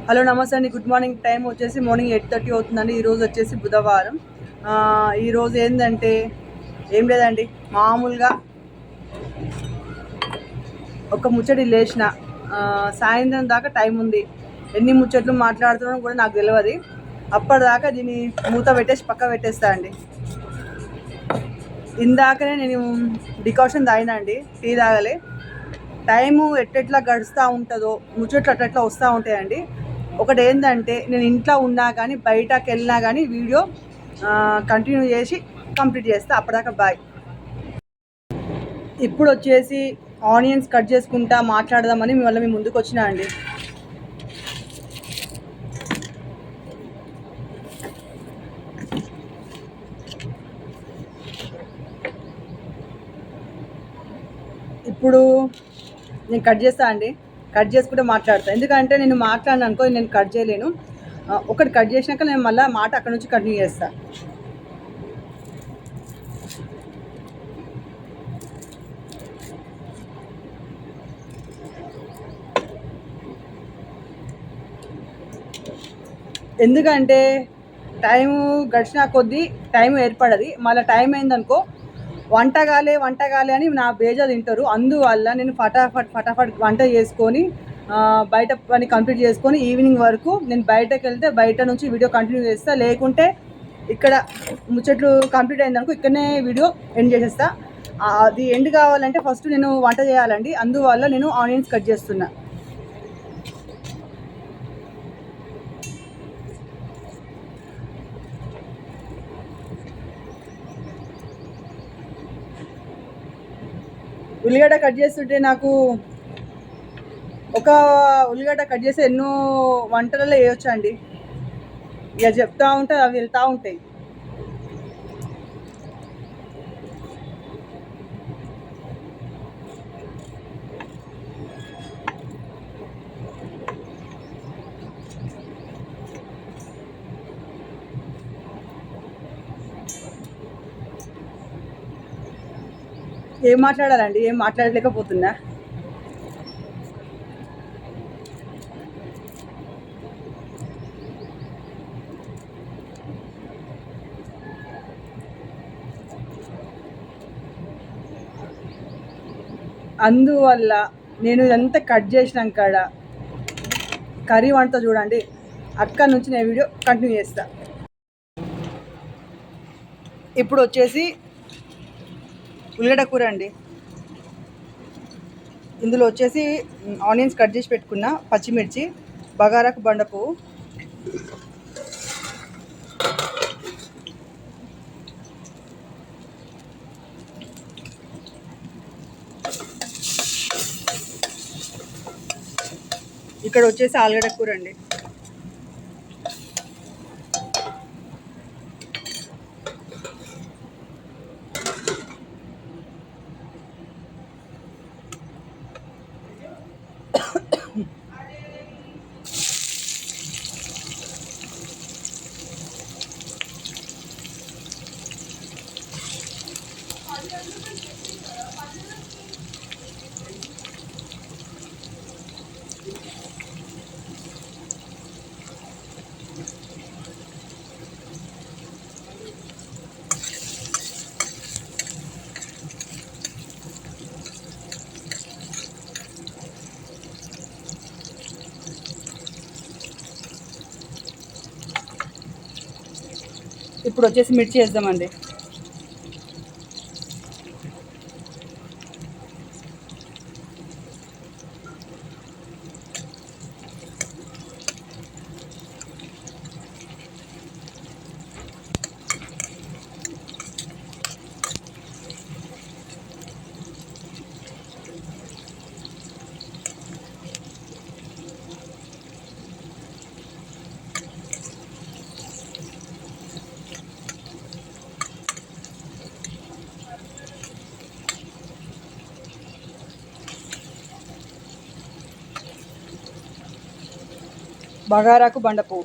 Hello నమస్తే అండి. Good morning. Time వచ్చేసి మార్నింగ్ 8:30 అవుతుందండి. ఈరోజు వచ్చేసి బుధవారం. ఈరోజు ఏంటంటే ఏం లేదండి, మామూలుగా ఒక ముచ్చటి లేచిన. సాయంత్రం దాకా టైం ఉంది. ఎన్ని ముచ్చట్లు మాట్లాడుతున్నానో కూడా నాకు తెలియదు. అప్పటిదాకా దీన్ని మూత పెట్టేసి పక్క పెట్టేస్తా అండి. ఇందాకనే నేను డికాషన్ తాగినా అండి, టీ తాగలే. టైము ఎట్టెట్లా గడుస్తూ ఉంటుందో, ముచ్చట్లు అట్లా వస్తూ ఉంటాయండి. ఒకటి ఏంటంటే, నేను ఇంట్లో ఉన్నా కానీ బయటకు వెళ్ళినా కానీ వీడియో కంటిన్యూ చేసి కంప్లీట్ చేస్తా. అప్పటిదాకా బాయ్. ఇప్పుడు వచ్చేసి ఆనియన్స్ కట్ చేసుకుంటా మాట్లాడదామని మీ ముందుకు వచ్చినా అండి. ఇప్పుడు నేను కట్ చేస్తా అండి. కట్ చేసుకుంటే మాట్లాడతాను. ఎందుకంటే నేను మాట్లాడిన అనుకో, నేను కట్ చేయలేను. ఒకటి కట్ చేసినాక నేను మళ్ళీ మాట అక్కడ నుంచి కంటిన్యూ చేస్తాను. ఎందుకంటే టైము గడిచిన కొద్దీ టైం ఏర్పడది. మళ్ళీ టైం అయిందనుకో వంటగాలే అని నా బేజా తింటారు. అందువల్ల నేను ఫటాఫట్ వంట చేసుకొని బయట పని కంప్లీట్ చేసుకొని ఈవినింగ్ వరకు నేను బయటకు వెళ్తే బయట నుంచి వీడియో కంటిన్యూ చేస్తా. లేకుంటే ఇక్కడ ముచ్చట్లు కంప్లీట్ అయిందనుకో ఇక్కడనే వీడియో ఎండ్ చేసేస్తా. అది ఎండ్ కావాలంటే ఫస్ట్ నేను వంట చేయాలండి. అందువల్ల నేను ఆనియన్స్ కట్ చేస్తున్నా. ఉల్లిగడ్డ కట్ చేస్తుంటే నాకు ఒక ఉల్లిగడ్డ కట్ చేసి ఎన్నో వంటలలో వేయొచ్చు అండి. ఇక చెప్తా ఉంటే అవి వెళ్తూ ఉంటాయి. ఏం మాట్లాడాలండి, ఏం మాట్లాడలేకపోతున్నా. అందువల్ల నేను ఇదంతా కట్ చేసినాక కాడ కర్రీ వంట చూడండి, అక్కడి నుంచి నేను వీడియో కంటిన్యూ చేస్తా. ఇప్పుడు వచ్చేసి ఉల్లిగడ్డ కూర అండి. ఇందులో వచ్చేసి ఆనియన్స్ కట్ చేసి పెట్టుకున్న, పచ్చిమిర్చి, బగారాకు బండపువ్వు, ఇక్కడ వచ్చేసి ఆలుగడ్డ కూర అండి. ఇప్పుడు వచ్చేసి మిర్చి వేద్దామండి. బగారాకు బండపువ్వు,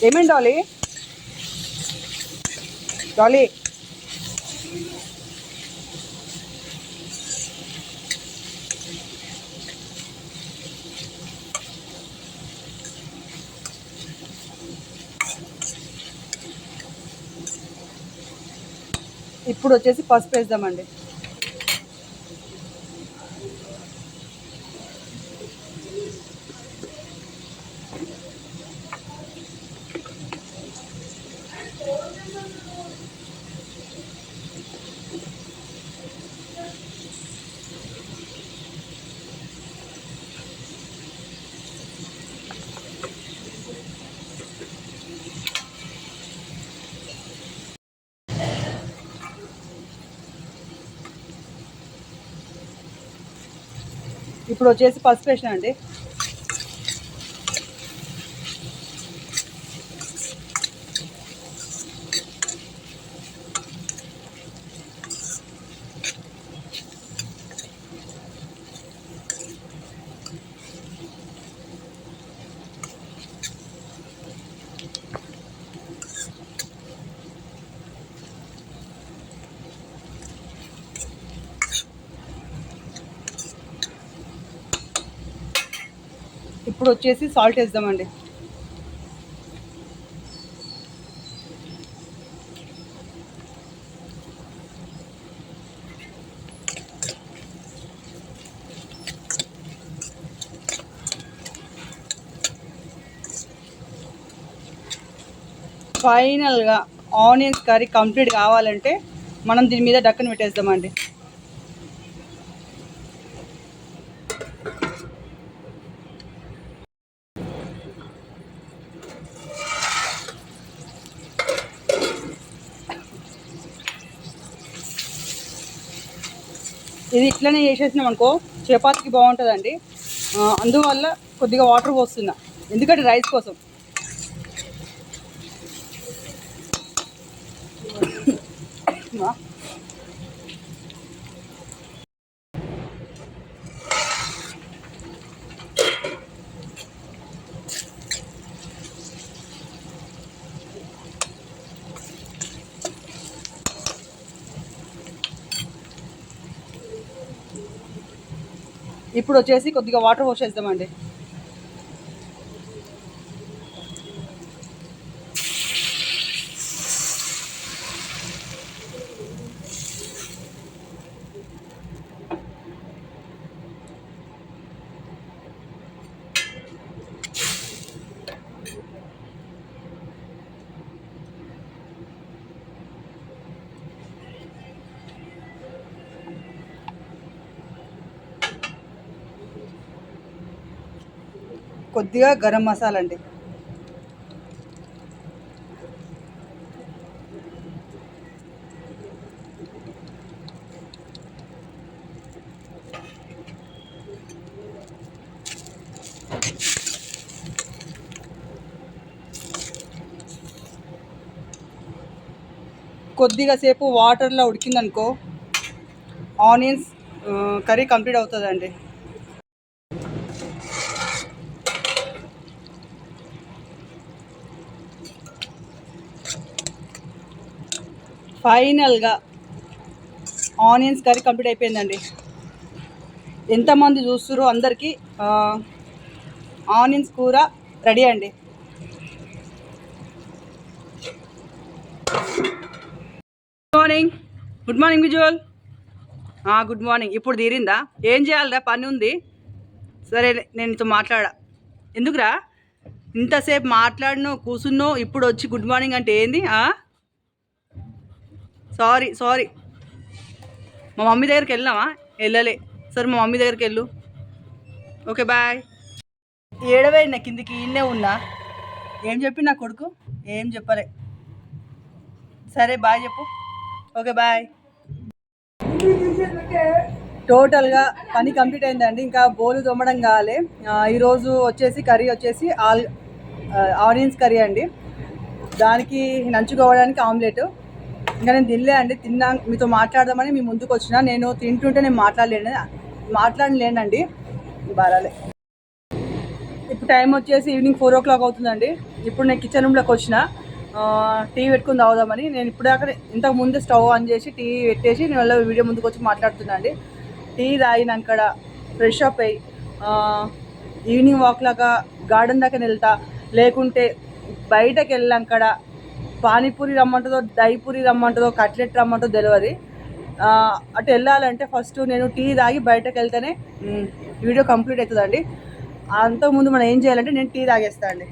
ఏమేంటి డాలీ? డాలీ ఇప్పుడు వచ్చేసి పసుపు వేద్దామండి. ఇప్పుడు వచ్చేసి పసుపు వేసిన అండి. ఇప్పుడు వచ్చేసి సాల్ట్ వేద్దామండి. ఫైనల్గా ఆనియన్స్ కర్రీ కంప్లీట్ కావాలంటే మనం దీని మీద డక్కన పెట్టేద్దామండి. ఇది ఇట్లనే చేసేసినాం అనుకో చపాతీకి బాగుంటుందండి. అందువల్ల కొద్దిగా వాటర్ పోస్తున్నా, ఎందుకంటే రైస్ కోసం. ఇప్పుడు వచ్చేసి కొద్దిగా వాటర్ పోసేద్దామండి. కొద్దిగా గరం మసాలా అండి. కొద్దిగా సేపు వాటర్లో ఉడికిందనుకో ఆనియన్స్ కర్రీ కంప్లీట్ అవుతుందండి. ఫైనల్గా ఆనియన్స్ కర్రీ కంప్లీట్ అయిపోయిందండి. ఎంతమంది చూస్తురో అందరికీ ఆనియన్స్ కూర రెడీ అండి. Good morning visual. Good morning. ఇప్పుడు తీరిందా? ఏం చేయాలిరా, పని ఉంది. సరే నేను నీతో మాట్లాడా. ఎందుకురా ఇంతసేపు మాట్లాడినో కూర్చున్నో ఇప్పుడు వచ్చి గుడ్ మార్నింగ్ అంటే ఏంది? సారీ మా మమ్మీ దగ్గరికి వెళ్ళినావా? వెళ్ళలే. సరే మా మమ్మీ దగ్గరికి వెళ్ళు. Okay bye. ఏడవే నా కిందికి ఇన్నే ఉన్నా. ఏం చెప్పి నా కొడుకు? ఏం చెప్పలే. సరే బాయ్ చెప్పు. Okay bye. టోటల్గా పని కంప్లీట్ అయిందండి. ఇంకా బోలు తోమడం కావాలి. ఈరోజు వచ్చేసి కర్రీ వచ్చేసి ఆనియన్స్ కర్రీ అండి. దానికి నంచుకోవడానికి ఆమ్లెట్. ఇంకా నేను తినలే అండి. తిన్నా మీతో మాట్లాడదామని మీ ముందుకు వచ్చిన. నేను తింటుంటే నేను మాట్లాడలేనండి. బారాలే. ఇప్పుడు టైం వచ్చేసి ఈవినింగ్ 4 o'clock అవుతుందండి. ఇప్పుడు నేను కిచెన్ రూమ్లోకి వచ్చిన టీ పెట్టుకుని తాగుదామని. నేను ఇప్పుడు దాకా ఇంతకు ముందే స్టవ్ ఆన్ చేసి టీ పెట్టేసి నేను మళ్ళీ వీడియో ముందుకు వచ్చి మాట్లాడుతున్నా అండి. టీ తాగినాక ఫ్రెష్ అప్ అయ్యి ఈవినింగ్ వాక్ లాగా గార్డెన్ దాకా వెళ్తా, లేకుంటే బయటకు వెళ్ళాక పానీపూరి రమ్మంటుందో, దహిపూరి రమ్మంటుందో, కట్లెట్ రమ్మంటుందో తెలియదు. అటు వెళ్ళాలంటే ఫస్ట్ నేను టీ తాగి బయటకు వెళ్తేనే వీడియో కంప్లీట్ అవుతుందండి. అంతకుముందు మనం ఏం చేయాలంటే నేను టీ తాగేస్తా అండి.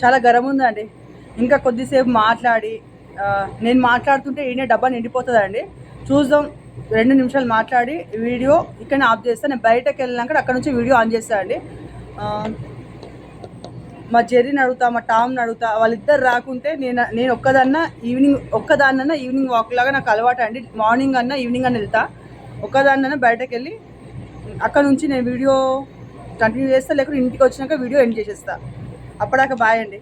చాలా గరం ఉందండి. ఇంకా కొద్దిసేపు మాట్లాడి నేను మాట్లాడుతుంటే ఈయన డబ్బా నిండిపోతుందండి. చూద్దాం, 2 నిమిషాలు మాట్లాడి వీడియో ఇక్కడనే ఆఫ్ చేస్తాను. నేను బయటకు వెళ్ళినాక అక్కడ నుంచి వీడియో ఆన్ చేస్తాను అండి. మా జెర్రీని అడుగుతా, మా టామ్ని అడుగుతా. వాళ్ళిద్దరు రాకుంటే నేను ఒక్కదాన్నన్నా ఈవినింగ్ వాక్ లాగా నాకు అలవాటు అండి. మార్నింగ్ అన్నా ఈవినింగ్ అన్న వెళ్తా. ఒక్కదాన్నన్నా బయటకు వెళ్ళి అక్కడ నుంచి నేను వీడియో కంటిన్యూ చేస్తా, లేకపోతే ఇంటికి వచ్చినాక వీడియో ఎండ్ చేసేస్తా. అప్పటిదాకా బాయ్ అండి.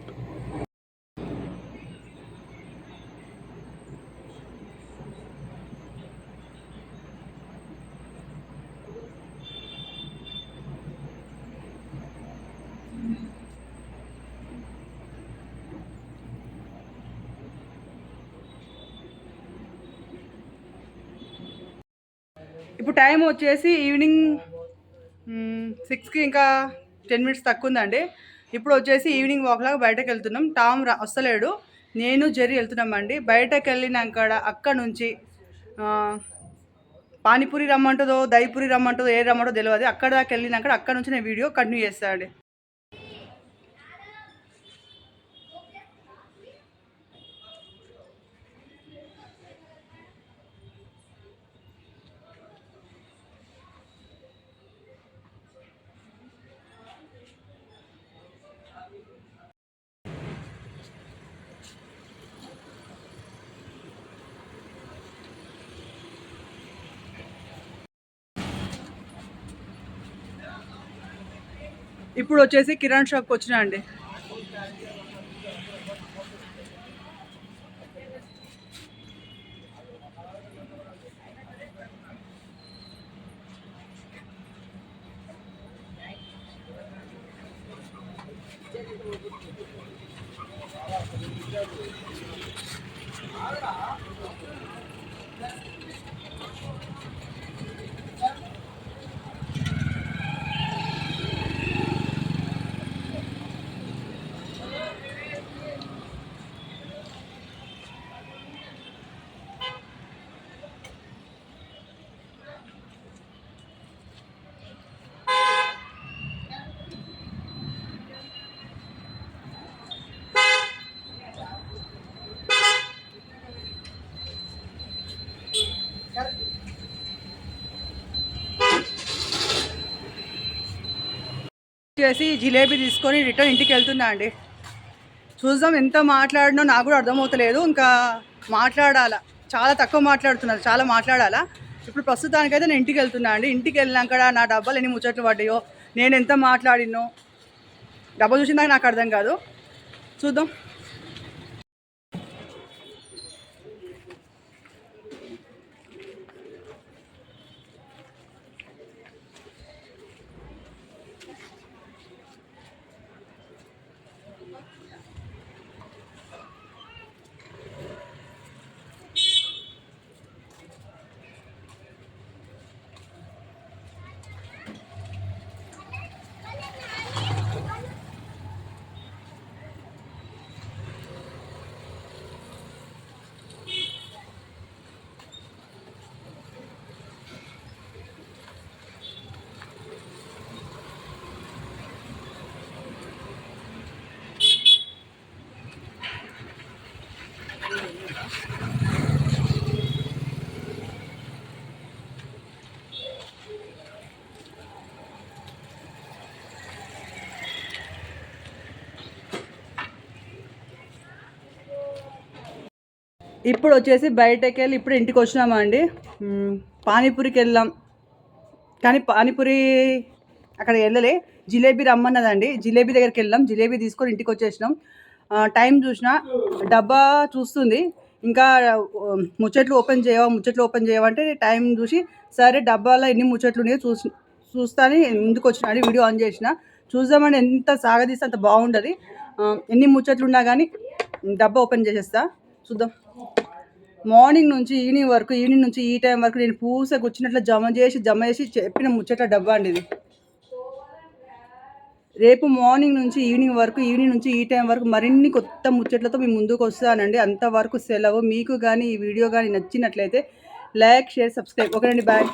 ఇప్పుడు టైం వచ్చేసి ఈవినింగ్ 6కి ఇంకా 10 minutes తక్కువ ఉందండి. ఇప్పుడు వచ్చేసి ఈవినింగ్ వాక్ లాగా బయటకు వెళ్తున్నాం. టామ్ వస్తలేడు, నేను జెర్రీ వెళ్తున్నామండి. బయటకు వెళ్ళినాక అక్కడ నుంచి పానీపూరి రమ్మంటుందో, దహిపూరి రమ్మంటుందో, ఏ రమ్మంటో తెలియదు. అక్కడ దాకా వెళ్ళినాక అక్కడ నుంచి నేను వీడియో కంటిన్యూ చేస్తాను అండి. ఇప్పుడు వచ్చేసి కిరాణా షాప్కి వచ్చినా అండి. చేసి జిలేబీ తీసుకొని రిటర్న్ ఇంటికి వెళ్తున్నా అండి. చూద్దాం, ఎంత మాట్లాడినో నాకు కూడా అర్థమవుతలేదు. ఇంకా మాట్లాడాలా, చాలా తక్కువ మాట్లాడుతున్నారు, చాలా మాట్లాడాలా. ఇప్పుడు ప్రస్తుతానికైతే నేను ఇంటికి వెళ్తున్నా అండి. ఇంటికి వెళ్ళినాక నా డబ్బాలు ఎన్ని ముచ్చట్లు పడ్డాయో, నేను ఎంత మాట్లాడినో డబ్బా చూసిందాక నాకు అర్థం కాదు. చూద్దాం. ఇప్పుడు వచ్చేసి బయటకి వెళ్ళి ఇప్పుడు ఇంటికి వచ్చినామా అండి. పానీపూరికి వెళ్ళాం, కానీ పానీపూరి అక్కడ వెళ్ళలే. జిలేబీ రమ్మన్నదండి, జిలేబీ దగ్గరికి వెళ్ళాం, జిలేబీ తీసుకొని ఇంటికి వచ్చేసినాం. టైం చూసిన డబ్బా చూస్తుంది, ఇంకా ముచ్చట్లు ఓపెన్ చేయవంటే టైం చూసి సరే డబ్బాలో ఎన్ని ముచ్చట్లు ఉన్నాయో చూస్తాని ముందుకు వచ్చినాడు. వీడియో ఆన్ చేసిన చూద్దామని, ఎంత సాగదీస్తే అంత బాగుండదు. ఎన్ని ముచ్చట్లు ఉన్నా కానీ డబ్బా ఓపెన్ చేసేస్తా, చూద్దాం. మార్నింగ్ నుంచి ఈవినింగ్ నుంచి ఈ టైం వరకు నేను పూస కూర్చున్నట్లు జమ చేసి చెప్పిన ముచ్చట్ల డబ్బా అండి ఇది. రేపు మార్నింగ్ నుంచి ఈవినింగ్ నుంచి ఈ టైం వరకు మరిన్ని కొత్త ముచ్చట్లతో మీ ముందుకు వస్తానండి. అంతవరకు సెలవు. మీకు కానీ ఈ వీడియో కానీ నచ్చినట్లయితే లైక్, షేర్, సబ్స్క్రైబ్. ఓకేనండి, బాయ్.